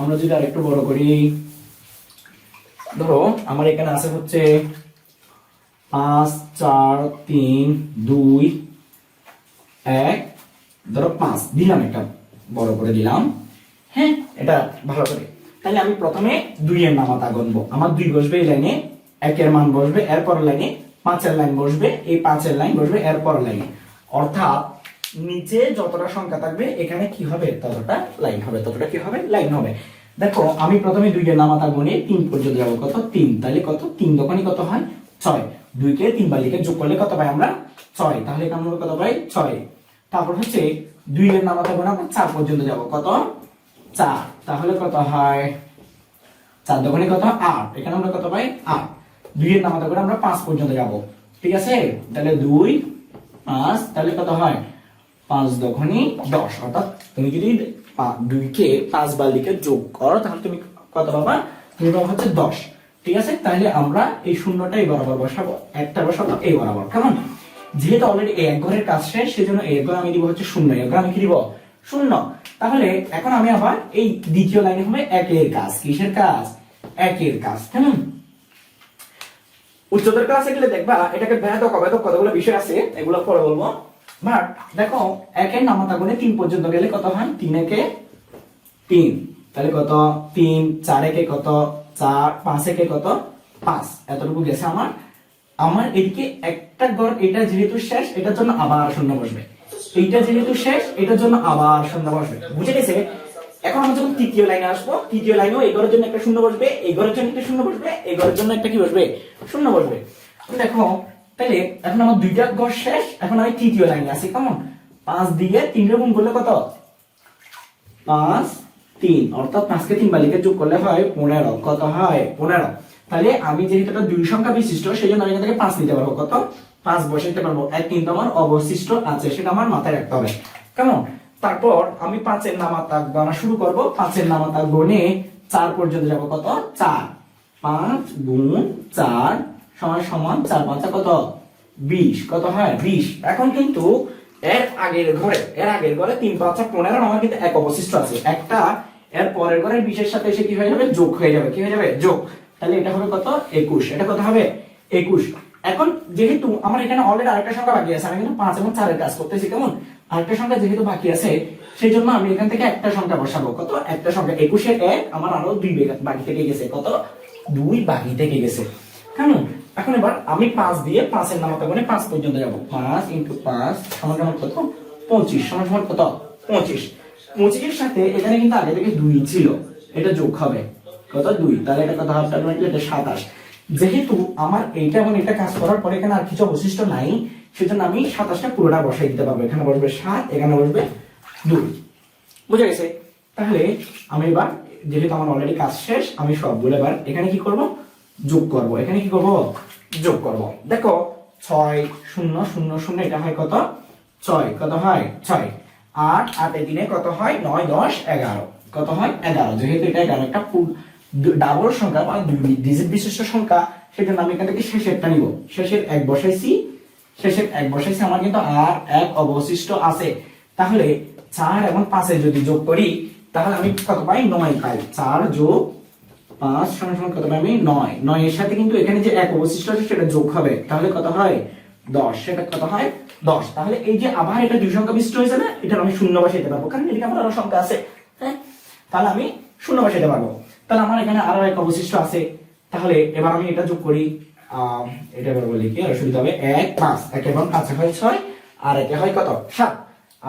আমরা যদি আরেকটু বড় করি, ধরো আমার এখানে আছে হচ্ছে 5 4 3 2 1, ধরো 5 দিলাম, একটা বড় করে দিলাম। হ্যাঁ, এটা ভালো করে। তাহলে আমি প্রথমে 2 এর নামাতা গুনবো। আমার 2 বসবে এই লাইনে, 1 এর মান বসবে এর পরের লাইনে, 5 এর লাইন বসবে, এই 5 এর লাইন বসবে এর পরের লাইনে। অর্থাৎ নিচে যতটা সংখ্যা থাকবে এখানে কি হবে, ততটা লাইন হবে, ততটা কি হবে, লাইন হবে। দেখো আমি প্রথমে 2 এর নামাতা গুনে 3 পর্যন্ত যাব। কত? 3। তাহলে কত? 3 দোকানে কত হয়? 6। 2 কে 3 বার লিখে যোগ করলে কত পাই আমরা? 6। তাহলে এখানে আমরা কত পাই? 6। তারপর হচ্ছে 2 এর নামাতা গুনে আমরা 4 পর্যন্ত যাব। কত? 4। তাহলে কত হয়? 4 দোকানে কত? 8। এখানে আমরা কত পাই? 8। 2 এর নামাতা গুনে আমরা 5 পর্যন্ত যাব। ঠিক আছে? তাহলে 2 5, তাহলে কত হয়? 5 দোকানে 10। অর্থাৎ তুমি যদি 2 কে 5 বার লিখে যোগ করো তাহলে তুমি কত পাবা? তুমি পাবা হচ্ছে 10। ঠিক আছে? তাহলে আমরা এই শূন্যটা এই বরাবর বসাবো, একটা বসাবো এই বরাবর। কেমন? যেহেতু অলরেডি এই এক ঘরের কাজ শেষ, সেজন্য এই ঘর আমি দিব হচ্ছে 0। এই ঘর আমি কি দিব? 0। তাহলে এখন আমি আবার এই দ্বিতীয় লাইনে হবে 1 এর কাজ। কিসের কাজ? 1 এর কাজ। কেমন? উচ্চতর ক্লাসে গেলে দেখবা এটাকে ভেদক অভেদক কতগুলো বিষয় আছে, এগুলো পরে বলবো। বাট দেখো 1 এর নামাতা গুনে 3 পর্যন্ত গেলে কত হয়? 3 একে 3। তাহলে কত? 3। 4 একে কত? 4। 5 একে কত? 5। এতটুকু গেছে আমার। আমার এদিকে একটা ঘর, এটা যেহেতু শেষ এটার জন্য আবার শূন্য বসবে, এইটা যেহেতু শেষ এটার জন্য আবার শূন্য বসবে। বুঝে গেছে? এখন আমরা যখন তৃতীয় লাইনে আসবো, তৃতীয় লাইনেও এই ঘরের জন্য একটা শূন্য বসবে, এই ঘরের জন্য একটা শূন্য বসবে, এই ঘরের জন্য একটা কি বসবে? শূন্য বসবে। দেখো তাহলে এখন আমার 2টা ঘর শেষ, এখন আমি তৃতীয় লাইনে আছি। কেমন? 5 দিয়ে 3 এর গুণ করলে কত? 5 3। অর্থাৎ 5 কে 3 বার লিখে যোগ করলে হয় 15। কত হয়? 15। তাহলে আমি যেহেতু এটা 2 সংখ্যা বিশিষ্ট, সেজন্য আমি এখান থেকে 5 নিতে পারবো। কত? 5 বসাইতে পারবো। 1 কিন্তু আমার অবশিষ্ট আছে, সেটা আমার মাথায় রাখতে হবে। কেমন? তারপর আমি 5 এর নামাতা গণনা শুরু করব। 5 এর নামাতা গুনে 4 পর্যন্ত যাব। কত? 4। 5 গুণ 4 সমান সমান 4 5 কত? 20। কত হয়? 20। এখন কিন্তু এর আগের ঘরে 3 5 15, আমার কিন্তু 1 অবশিষ্ট আছে। একটা এর পরের ঘরের 20 এর সাথে এসে কি হয়ে যাবে? যোগ হয়ে যাবে। কি হয়ে যাবে? যোগ। তাহলে এটা হবে কত? 21। এটা কত হবে? 21। এখন যেহেতু আমার এখানে অলরেডি আরেকটা সংখ্যা বাকি আছে, আমি কিন্তু 5 এবং 4 এর কাজ করতেছি। কেমন? আরেকটা সংখ্যা যেহেতু বাকি আছে, সেই জন্য আমি এখান থেকে একটা সংখ্যা বসাবো। কত? একটা সংখ্যা 21 এর 1, আমার আরো 2 বাকি থেকে গেছে। কত? 2 বাকি থেকে গেছে। কেমন? এখন এবার আমি 5 দিয়ে 5 এর নামাতা গুনে 5 পর্যন্ত যাব। 5 × 5 সমান কত? 25। সমান কত? 25। 25 এর সাথে এখানে কিন্তু আগে থেকে 2 ছিল, এটা যোগ হবে। কত? 2। তাহলে এটা কত হবে? এটা 27। যেহেতু আমার এইটা এবং এটা কাজ করার পরে এখানে আর কিছু অবশিষ্ট নাই, সেজন্য আমি 27টা পুরোটা বসাই দিতে পারবো। এখানে বসবে 7, এখানে বসবে 2। বুঝা গেছে? তাহলে আমি এবার যেহেতু আমার অলরেডি কাজ শেষ, আমি সবগুলো এবার এখানে কি করব? যোগ করব। এখানে কি করব? যোগ করব। দেখো 6 0 0 0, এটা হয় কত? 6। কত হয়? 6। 8 8 এ দিনে কত হয়? 9 10 11। কত হয়? 11। যেহেতু এটা 11 একটা ডাবল সংখ্যা বা 2 ডিজিট বিশিষ্ট সংখ্যা, সেজন্য আমি এখান থেকে শেষেরটা নিব। শেষের 1 বসাইছি, আমার কিন্তু আর 1 অবশিষ্ট আছে। তাহলে 4 এবং 5 এর যদি যোগ করি তাহলে আমি কত পাই? 9 পাই। 4 যোগ 5 সমান কত পাই আমি? 9। 9 এর সাথে কিন্তু এখানে যে 1 অবশিষ্ট আছে সেটা যোগ হবে। তাহলে কত হয়? 10। সেটা কত হয়? 10। তাহলে এই যে আবার এটা 2 সংখ্যা বিশিষ্ট হয়েছে না, এটা আমি শূন্য বসাইতে পারবো, কারণ এদিকে আমার আরো সংখ্যা আছে। হ্যাঁ, তাহলে আমি শূন্য বসাইতে পারবো। তাহলে আমার এখানে আরো 1 অবশিষ্ট আছে। তাহলে এবার আমি এটা যোগ করি। এটা এবার বলি কি, আর সুবিধা হবে 1 5। 1 এবং 5 হয় 6, আর একে হয় কত? 7।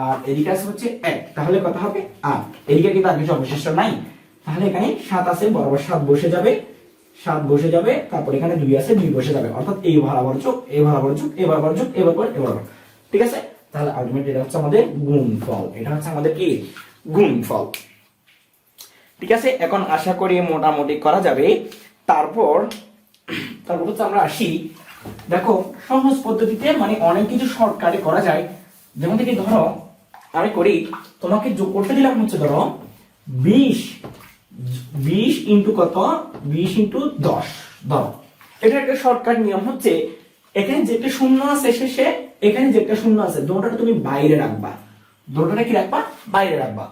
আর এদিকে আছে হচ্ছে 1। তাহলে কত হবে? 8। এদিকে কিন্তু আর কিছু অবশিষ্ট নাই। তাহলে এখানে 7 আছে, বরাবর 7 বসে যাবে। 7 বসে যাবে। তারপর এখানে 2 আছে, 2 বসে যাবে। অর্থাৎ এই বরাবর যোগ, এই বরাবর যোগ, এই বরাবর যোগ, এই বরাবর, এই বরাবর। ঠিক আছে? তাহলে আলটিমেটলি এটা হচ্ছে আমাদের গুণফল। এটা হচ্ছে আমাদের কি? গুণফল। ঠিক আছে? এখন আশা করি মোটামুটি করা যাবে। তারপর হচ্ছে আমরা আসি, দেখো সহজ পদ্ধতিতে মানে অনেক কিছু শর্টকাটে করা যায়। যেমন থেকে ধরো আমি করি, তোমাকে যোগ করতে দিলাম হচ্ছে ধরো 20 ইন্টু কত? 20 ইন্টু 10। ধরো এটা একটা শর্টকাট নিয়ম হচ্ছে, এখানে যেটা শূন্য আছে শেষে, এখানে যেটা শূন্য আছে দুটোটা তুমি বাইরে রাখবা। দুটোটা কি রাখবা? বাইরে রাখবা।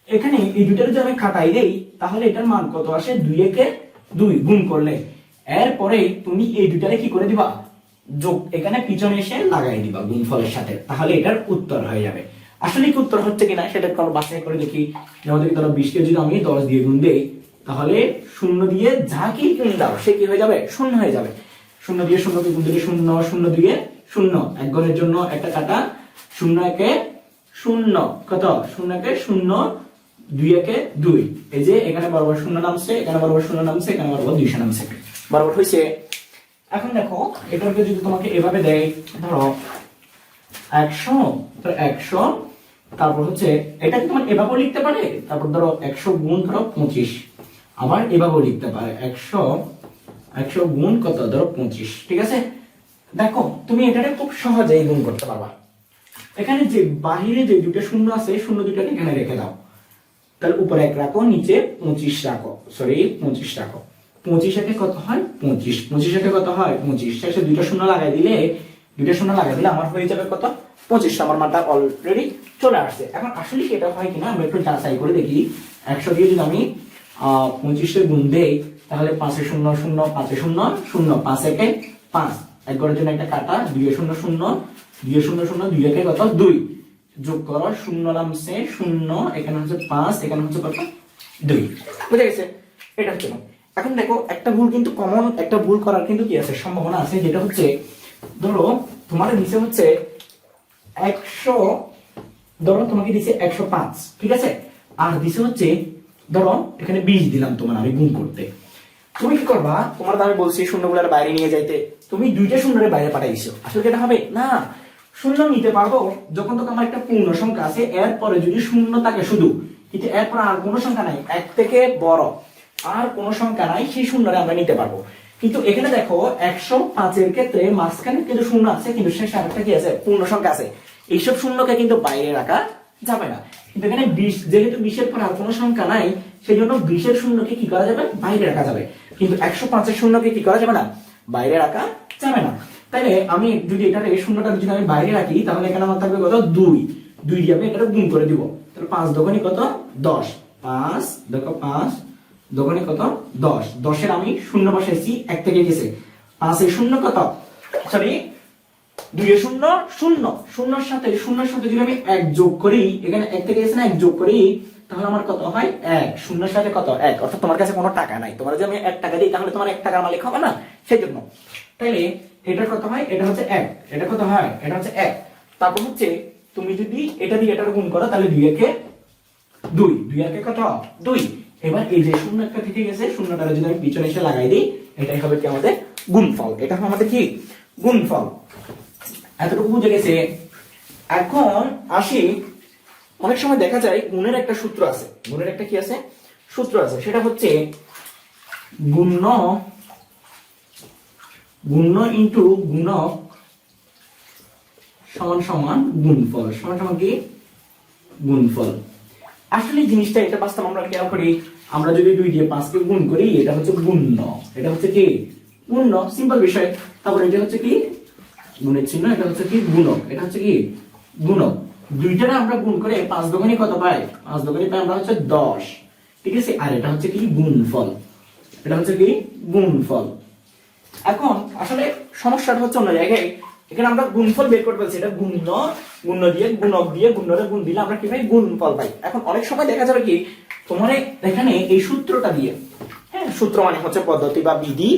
এখানে এই দুইটার যদি আমি কাটাই দেই তাহলে এটার মান কত আসে 2 একে 2 গুণ করলে এরপরে তুমি এই দুইটারে কি করে দিবা যোগ এখানে পিছনে এসে লাগাই দিবা গুণফলের সাথে, তাহলে এটার উত্তর হয়ে যাবে। আসলে কি উত্তর হচ্ছে কিনা সেটা একটু বাছাই করে দেখি। যেমন দেখি ধরো 20 কে যদি আমি 10 দিয়ে গুণ দেই তাহলে 0 দিয়ে যাকে গুণ দাও সে কি হয়ে যাবে 0 হয়ে যাবে। 0 দিয়ে 0 কে গুণ দিলে 0, 0 দিয়ে 0, এক ঘরের জন্য একটা কাটা, 0 একে 0 কত 0 একে 0, 2 একে 2, এই যে এখানে বরাবর 0 নামছে, এখানে বরাবর 0 নামছে, এখানে বরাবর 200 নামছে, বরাবর হইছে। এখন দেখো এটাকে যদি তোমাকে এভাবে দেয় ধরো 100, তো 100 তারপর হচ্ছে এটা কি তোমার এভাবেও লিখতে পারে, তারপর ধরো 100 গুণ ধরো 25, আবার এভাবেও লিখতে পারে 100 গুণ কত ধরো 25, ঠিক আছে। দেখো তুমি এটাকে খুব সহজেই গুণ করতে পারবা। এখানে যে বাহিরে যে দুটো শূন্য আছে শূন্য দুটোকে এখানে রেখে দাও, তাহলে উপরে 1 রাখো নিচে 25 রাখো, সরি 25 রাখো। 25 একে কত হয় 25, 25 একে কত হয় 25, শেষে দুটো শূন্য লাগাই দিলে আমার হয়ে যাবে কত 25, আমার মানটা অলরেডি চলে আসছে। এখন আসলে কি এটা হয় কিনা আমরা একটু যাচাই করে দেখি। 100 দিয়ে যদি আমি 25 এর গুণ দেই তাহলে 5 এ 0 0, 5 এ 0 0, 5 একে 5, এক ঘরের জন্য একটা কাটা, 2 এ 0 0, 2 এ 0 0, 2 একে কত 2, যোগ করো 0 নামছে 0, এখানে হচ্ছে 5, এখানে হচ্ছে কত 2, বুঝে গেছে। এটা হচ্ছে। এখন দেখো একটা ভুল কিন্তু কমন একটা ভুল করার কিন্তু কি আছে সম্ভাবনা আছে, যেটা হচ্ছে ধরো তোমার নিচে হচ্ছে 100, ধরো তোমাকে দিছে 105, ঠিক আছে, আর দিছে হচ্ছে ধরো এখানে 20 দিলাম তোমার আমি গুণ করতে। তুমি কি করবা, তোমার আমি বলছি শূন্যগুলোর বাইরে নিয়ে যাইতে, তুমি দুইটা শূন্যের বাইরে পাঠাইছো, আসলে এটা হবে না। শূন্য নিতে পারবো যখন তখন আমার একটা পূর্ণ সংখ্যা আছে, এরপরে যদি শূন্য থাকে শুধু, কিন্তু এরপর আর কোনো সংখ্যা নাই, এক থেকে বড় আর কোনো সংখ্যা নাই, সেই শূন্যটা আমরা নিতে পারবো। কিন্তু এখানে দেখো 105 এর ক্ষেত্রে মাঝখানে কিন্তু শূন্য আছে, কিন্তু শেষে আরেকটা কি আছে পূর্ণ সংখ্যা আছে, এইসব শূন্যকে কিন্তু বাইরে রাখা যাবে না। কিন্তু এখানে 20, যেহেতু 20 এর পর আর কোনো সংখ্যা নাই সেই জন্য 20 এর শূন্যকে কি করা যাবে বাইরে রাখা যাবে, কিন্তু 105 এর শূন্যকে কি করা যাবে না বাইরে রাখা যাবে না। তাইলে আমি যদি এটার এই শূন্যটা যদি আমি বাইরে রাখি তাহলে এখানে আমার থাকবে কত 2 দিয়ে আমি এটা গুণ করে দিব, তাহলে 5 দোকানে কত 10, 5 দেখো 5 দোকানে কত 10, 10 এর আমি শূন্য বসাইছি, এক থেকে গেছে 5 এর শূন্য কত সরি 2 এর শূন্য 0, শূন্যর সাথে যদি আমি 1 যোগ করি, এখানে 1 থেকে গেছে না 1 যোগ করি, তাহলে আমার কত হয় 1, শূন্যর সাথে কত 1, অর্থাৎ তোমার কাছে কোনো টাকা নাই, তোমার যদি আমি 1 টাকা দিই তাহলে তোমার 1 টাকার মালিক হবে না, সেই জন্য। তাইলে এটা কত হয়, এটা হচ্ছে 1, এটা কত হয় এটা হচ্ছে 1, তারপর হচ্ছে তুমি যদি এটা দিয়ে এটার গুণ করো তাহলে 2 একে 2, 2 একে কত 2, এবার এই যে শূন্য একটা থেকে গেছে শূন্যটা যদি আমি পিছনে এসে লাগাই দিই এটাই হবে কি আমাদের গুণফল, এটা হবে আমাদের কি গুণফল। এতটুকু বুঝে গেছে। এখন আসি, অনেক সময় দেখা যায় গুণের একটা সূত্র আছে, গুণের একটা কি আছে সূত্র আছে, সেটা হচ্ছে গুণ্য ইন্টু গুণক সমান সমান গুণফল, সমান সমান কি গুণফল। আসলে জিনিসটা এটা বাস্তব আমরা খেয়াল করি, আমরা যদি 2 দিয়ে 5 কে গুণ করি এটা হচ্ছে গুণ্য, এটা হচ্ছে কি গুণ্য, সিম্পল বিষয়। তারপর এটা হচ্ছে কি গুণের চিহ্ন, এটা হচ্ছে কি গুণক, এটা হচ্ছে কি গুণক। দুইটারে আমরা গুণ করে 5 দোকানে কত পাই, 5 দোকানে পাই আমরা হচ্ছে 10, ঠিক আছে, আর এটা হচ্ছে কি গুণফল, এটা হচ্ছে কি গুণফল। এখন আসলে সমস্যাটা হচ্ছে অন্য জায়গায়, এখানে আমরা গুণফল বের করতে বলছি, এটা গুণ্য দিয়ে গুণক দিয়ে গুণ্যরে গুণ দিলে আমরা কি পাই গুণফল পাই। এখন অনেক সময় দেখা যাবে কি তোমার এখানে এই সূত্রটা দিয়ে, হ্যাঁ সূত্র মানে হচ্ছে পদ্ধতি বা বিধি,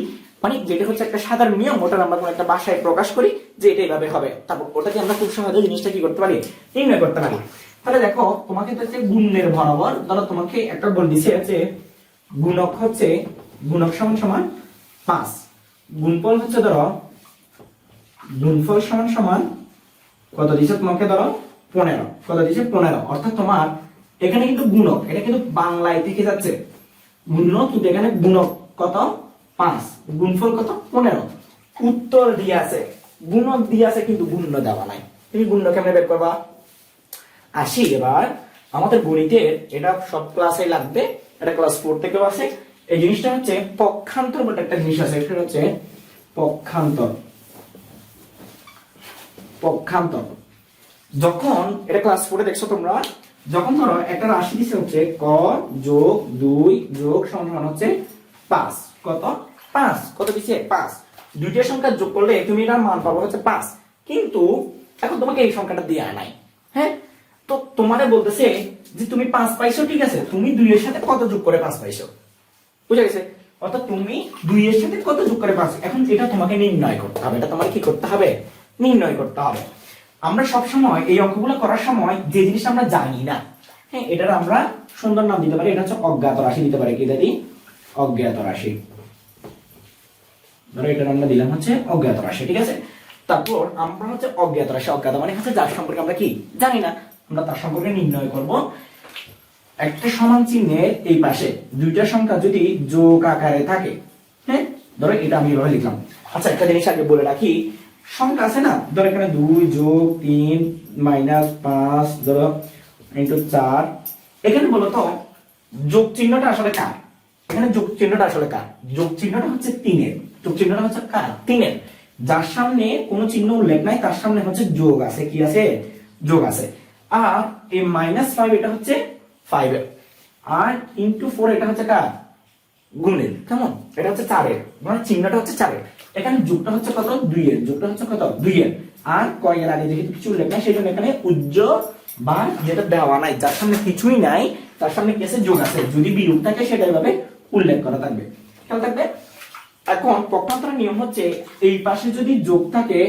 মানে যেটা হচ্ছে একটা সাধারণ নিয়ম, ওটা আমরা কোনো একটা ভাষায় প্রকাশ করি যে এটা এইভাবে হবে, তারপর ওটাকে আমরা খুব সহজে জিনিসটা কি করতে পারি নির্ণয় করতে পারি। তাহলে দেখো তোমাকে তো হচ্ছে গুণের বরাবর ধরো তোমাকে একটা বল দিছে আছে গুণক হচ্ছে গুণক সমান সমান 5, গুণফল হচ্ছে ধরো গুণফল সমান সমান কত দিছে তোমাকে ধরো 15, কত দিছে 15, অর্থাৎ তোমার এখানে কিন্তু গুণক, এটা কিন্তু বাংলায় থেকে যাচ্ছে গুণ্য, কিন্তু এখানে গুণক কত 5, গুণফল কত 15, উত্তর দিয়ে আছে গুণক দিয়ে আছে কিন্তু গুণ্য দেওয়া নাই, তুমি গুণ্য কেমনে বের করবা। আসি এবার আমাদের গণিতের, এটা সব ক্লাসে লাগবে, এটা ক্লাস 4 থেকেও আছে, এই জিনিসটা হচ্ছে পক্ষান্তর বলে একটা জিনিস আছে, এটা হচ্ছে পক্ষান্তর। পক্ষান্তর যখন এটা ক্লাস 4 দেখছো তোমরা, যখন ধরো একটা রাশি দিছে হচ্ছে ক যোগ 2 যোগ সমান হচ্ছে 5, কত 5, কত দিছে 5, দুইটা সংখ্যা যোগ করলে তুমি এটার মান পাবো হচ্ছে 5, কিন্তু এখন তোমাকে এই সংখ্যাটা দেয়া নাই। হ্যাঁ, তো তোমারে বলতেছে যে তুমি 5 পাইছো, ঠিক আছে, তুমি 2 এর সাথে কত যোগ করে 5 পাইছো, বুঝা গেছে? অর্থাৎ তুমি 2 এর সাথে কত যোগ করে 5, এখন এটা তোমাকে নির্ণয় করতে হবে, এটা তোমার কি করতে হবে, নির্ণয় করতে হবে। আমরা সব সময় এই অঙ্কগুলো করার সময় যে জিনিস আমরা জানি না, হ্যাঁ, এটার আমরা সুন্দর নাম দিতে পারি, এটা হচ্ছে অজ্ঞাত রাশি দিতে পারি, কি দাদি, অজ্ঞাত রাশি। ধরো এটার আমরা দিলাম হচ্ছে অজ্ঞাত রাশি, ঠিক আছে। তারপর আমরা হচ্ছে অজ্ঞাত রাশি, অজ্ঞাত মানে হচ্ছে যার সম্পর্কে আমরা কি জানি না, আমরা তার সম্পর্কে নির্ণয় করব। একটা সমান চিহ্নের এই পাশে দুইটা সংখ্যা যদি যোগ আকারে থাকে, হ্যাঁ, ধরো এটা আমি এভাবে লিখলাম। আচ্ছা, একটা জিনিস আগে বলে রাখি, সংখ্যা আছে না, ধরো এখানে 2 যোগ 3 মাইনাস 5 ধরো ইনটু 4, এখানে বলো তো যোগ চিহ্নটা আসলে কার, এখানে যোগ চিহ্নটা আসলে কার, যোগ চিহ্নটা হচ্ছে 3 এর, যোগ চিহ্নটা হচ্ছে কার, 3 এর, যার সামনে কোনো চিহ্ন উল্লেখ নাই তার সামনে হচ্ছে যোগ আছে, কি আছে, যোগ আছে। আর এই -5 এটা হচ্ছে 5 এর, আর ইনটু 4 এটা হচ্ছে কার, গুণের, কেমন, এটা হচ্ছে 4 এর, মানে চিহ্নটা হচ্ছে 4 এর, এখানে যোগটা হচ্ছে কত, 2 এর, যোগটা হচ্ছে কত, 2 এর, আর কয়ের আগে যেহেতু কিছু উল্লেখ নাই সেজন্য এখানে উজ্জ্বল বা যেটা দেওয়া নাই, যার সামনে কিছুই নাই তার সামনে কি আছে, যোগ আছে, যদি বিয়োগ থাকে সেটা এভাবে উল্লেখ করা থাকবে, খেয়াল থাকবে। এখন পক্ষান্তরের নিয়ম হচ্ছে এই পাশে যদি যোগ থাকে,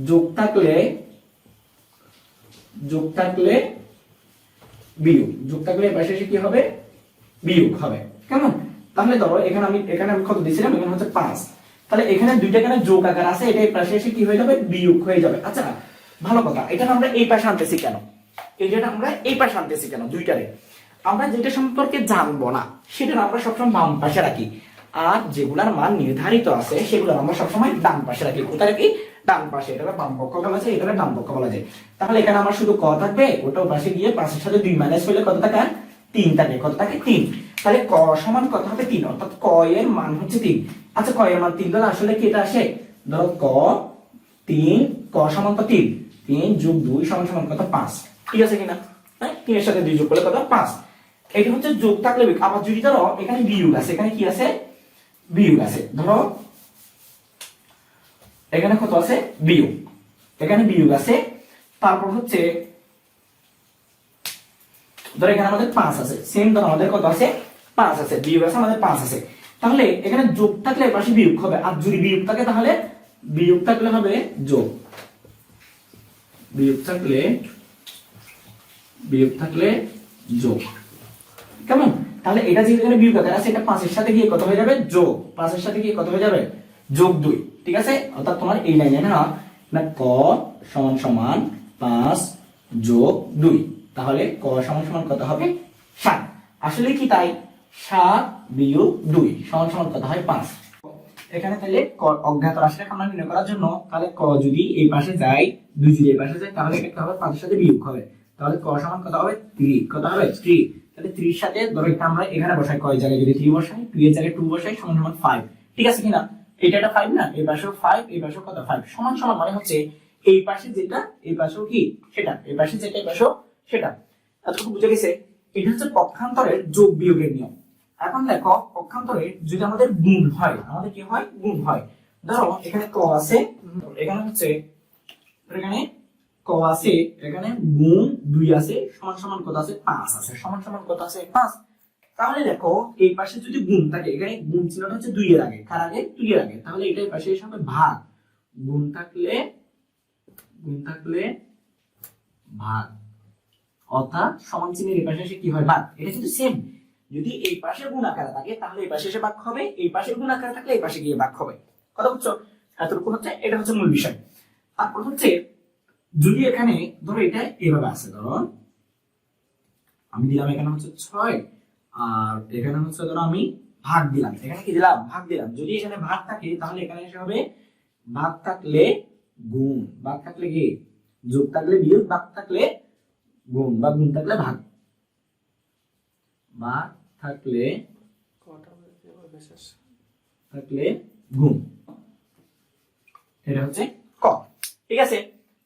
যোগ থাকলে বিয়োগ, যোগ থাকলে এই পাশে এসে কি হবে, বিয়োগ হবে, কেমন। তাহলে ধরো এখানে আমি কত দিয়েছিলাম, এখানে হচ্ছে 5, তাহলে এখানে দুইটা কেন যোগ আকার আছে, এটা এই পাশে এসে কি হয়ে যাবে, বিয়োগ হয়ে যাবে। আচ্ছা, ভালো কথা, এটা আমরা এই পাশে আনতেছি কেন, এইটা আমরা এই পাশে আনতেছি কেন, দুইটারে আমরা যেটা সম্পর্কে জানবো না সেটা আমরা সবসময় বাম পাশে রাখি, আর যেগুলার মান নির্ধারিত আছে সেগুলো আমরা সবসময় ডান পাশে রাখি। কোথায় রাখি, ডান পাশে, এটা বাম পক্ষ বলা যায়, এটা ডান পক্ষ বলা যায়। তাহলে এখানে আমার শুধু ক থাকবে, ওটাও পাশে গিয়ে 5 এর সাথে 2 মাইনাস করলে কত থাকে, 3 থাকে, কত থাকে, 3। তাহলে ক সমান কত হবে, 3, অর্থাৎ ক এর মান হচ্ছে 3। আচ্ছা, ক এর মান 3 তাহলে আসলে কি এটা আসে, ধরো ক 3, ক সমান কত, 3, 3 যোগ 2 সমান সমান কত, 5, ঠিক আছে কিনা, হ্যাঁ, 3 এর সাথে 2 যোগ করলে কত, 5। এটা হচ্ছে যোগ থাকলে, আবার যদি ধরো এখানে বিয়োগ আছে, এখানে কি আছে, বিয়োগ আছে, ধরো এখানে কত আছে, বিয়োগ, এখানে বিয়োগ আছে, তারপর হচ্ছে ধরো এখানে আমাদের 5 আছে, সেম ধরো আমাদের কত আছে, 5 আছে, বিয়োগ আছে আমাদের 5 আছে, তাহলে এখানে যোগ থাকলে এর পাশে বিয়োগ হবে, আর যদি বিয়োগ থাকে তাহলে বিয়োগ থাকলে হবে যোগ, বিয়োগ থাকলে যোগ, কেমন। তাহলে এটা যেহেতু এখানে বিয়োগ আকার আছে, এটা 5 এর সাথে গিয়ে কত হয়ে যাবে, যোগ, 5 এর সাথে গিয়ে কত হয়ে যাবে, যোগ 2, ঠিক আছে। অর্থাৎ তোমার এই লাইনে না ক সমান সমান 5 যোগ 2, তাহলে ক সমান সমান কত হবে, 7। আসলে কি তাই, 7 বিয়োগ 2 সমান সমান কত হয়, 5। এখানে তাহলে অজ্ঞাত রাশিটা আমরা নির্ণয় করার জন্য, তাহলে ক যদি এই পাশে যায়, 2 যদি এই পাশে যায়, তাহলে এটা হবে 5 এর সাথে বিয়োগ হবে, তাহলে ক সমান কত হবে, 3, কত হবে, 3। তাহলে 3 এর সাথে ধরো এটা আমরা এখানে বসাই, কয় জায়গায় যদি 3 বসাই, 2 এর জায়গায় 2 বসাই, সমান সমান 5, ঠিক আছে কিনা। এটা 5 না, এই পাশেও 5, এই পাশেও কত, 5, সমান সমান মানে হচ্ছে এই পাশে যেটা এই পাশেও কি সেটা, এই পাশে যেটা এই পাশেও সেটা। এতটুকু বুঝে গেছে। এটা হচ্ছে পক্ষান্তরের যোগ বিয়োগের নিয়ম। এখন দেখো, পক্ষান্তরে যদি আমাদের গুণ হয়, আমাদের কি হয়, গুণ হয়। ধরো এখানে ক আছে, এখানে হচ্ছে এখানে ক আছে, এখানে গুণ 2 আছে, সমান সমান কত আছে, 5 আছে, সমান সমান কত আছে, 5। তাহলে দেখো এই পাশে যদি গুণ থাকে, এখানে গুণ চিহ্নটা হচ্ছে 2 এর আগে, কার আগে, 2 এর আগে, তাহলে এটাই পাশে এসে হবে ভাগ, গুণ থাকলে ভাগ, অর্থাৎ সমান চিহ্নের এই পাশে এসে কি হয়, ভাগ। এটা কিন্তু সেম, যদি এই পাশে গুণ আকারে থাকে তাহলে এই পাশে এসে ভাগ হবে, এই পাশে গুণ আকারে থাকলে এই পাশে গিয়ে ভাগ হবে। কথা বুঝছো, এতটুকু হচ্ছে, এটা হচ্ছে মূল বিষয়। তারপর হচ্ছে যদি এখানে ধরো এটা এভাবে আছে, ধরো আমি দিলাম এখানে হচ্ছে 6, আর এখানে হচ্ছে ধরো আমি ভাগ দিলাম, এখানে কি দিলাম, ভাগ দিলাম। যদি এখানে ভাগ থাকে তাহলে এখানে এসে হবে ভাগ থাকলে গুণ, ভাগ থাকলে কি যোগ, থাকলে বিয়োগ, ভাগ থাকলে গুণ, বা গুণ থাকলে ভাগ, ভাগ থাকলে গুণ, এটা হচ্ছে ক, ঠিক আছে।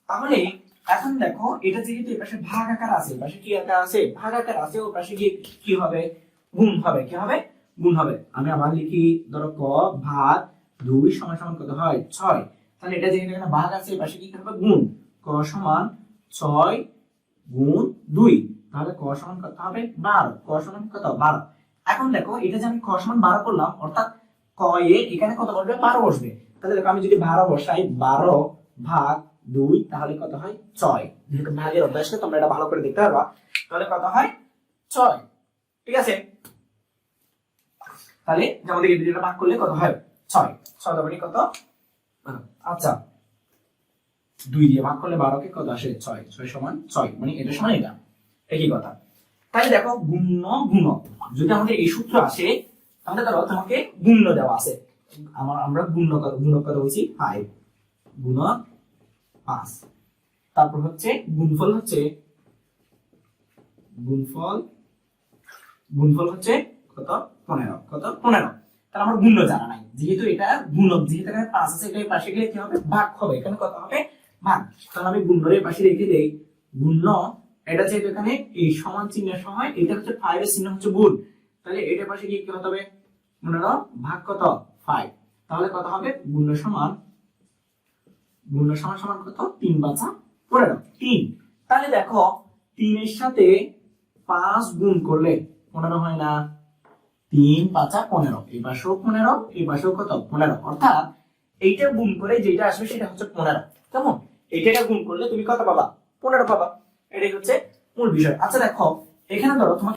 তাহলে এখন দেখো এটা যেহেতু এর পাশে ভাগ আকার আছে, এর পাশে কি আকার আছে, ভাগ আকার আছে, ওর পাশে গিয়ে কি হবে, গুণ হবে। কি হবে, গুণ হবে। আমি আবার লিখি, ধরো ক ভাগ 2 সমান সমান কত হয় 6। তাহলে এটা যেহেতু এখানে ভাগ আছে, এর পাশে কি হবে, গুণ। ক সমান 6 গুণ 2, তাহলে ক সমান কত হবে 12। ক সমান কত 12। এখন দেখো এটা যে আমি ক সমান 12 করলাম, অর্থাৎ ক এ এখানে কত বসবে, 12 বসবে। তাহলে দেখো আমি যদি 12 বসাই, 12 ভাগ 2, তাহলে কত হয় 6। যেহেতু ভাগের অভ্যাসে তোমরা এটা ভালো করে দেখতে পারবা। তাহলে কত হয় 6। ঠিক আছে, তাহলে আমাদের এই দুইটা ভাগ করলে কত হয় 6। 6 দাবি কত, আচ্ছা 2 দিয়ে ভাগ করলে 12 কে কত আসে 6। 6 সমান 6, মানে এটা সমান এটা, একই কথা। তাহলে দেখো গুণ্য গুণক যদি আমাদের এই সূত্র আসে, তাহলে ধরো তোমাকে গুণ্য দেওয়া আছে, আমরা গুণক কত বলছি 5 গুণক 5। তারপর হচ্ছে গুণফল হচ্ছে গুণফল হচ্ছে কত 15। কত 15। তাহলে আমার গুণ্য জানা নাই, যেহেতু এটা গুণক, যেহেতু এখানে 5 আছে, এটার পাশে গেলে কি হবে, ভাগ হবে। এখানে কত হবে, ভাগ। তাহলে আমি গুণ্যের পাশে রেখে দেই গুণ্য, এটা যেহেতু এখানে এই সমান চিহ্নের সময়, এটা হচ্ছে 5 এর চিহ্ন হচ্ছে গুণ, তাহলে এটার পাশে গিয়ে কি হতে হবে 15 ভাগ কত 5। তাহলে কত হবে, গুণ্য সমান সমান কত 3 5 15 3। তাহলে দেখো 3 এর সাথে 5 গুণ করলে 15 হয় না, 3 5 15, এই পাশেও 15, এই পাশেও কত 15, অর্থাৎ এইটা গুণ করে যেটা আসবে সেটা হচ্ছে 15। কেমন, এইটাকে গুণ করলে তুমি কত পাবা, 15 পাবা। এটাই হচ্ছে মূল বিষয়। আচ্ছা দেখো এখানে ধরো তোমাকে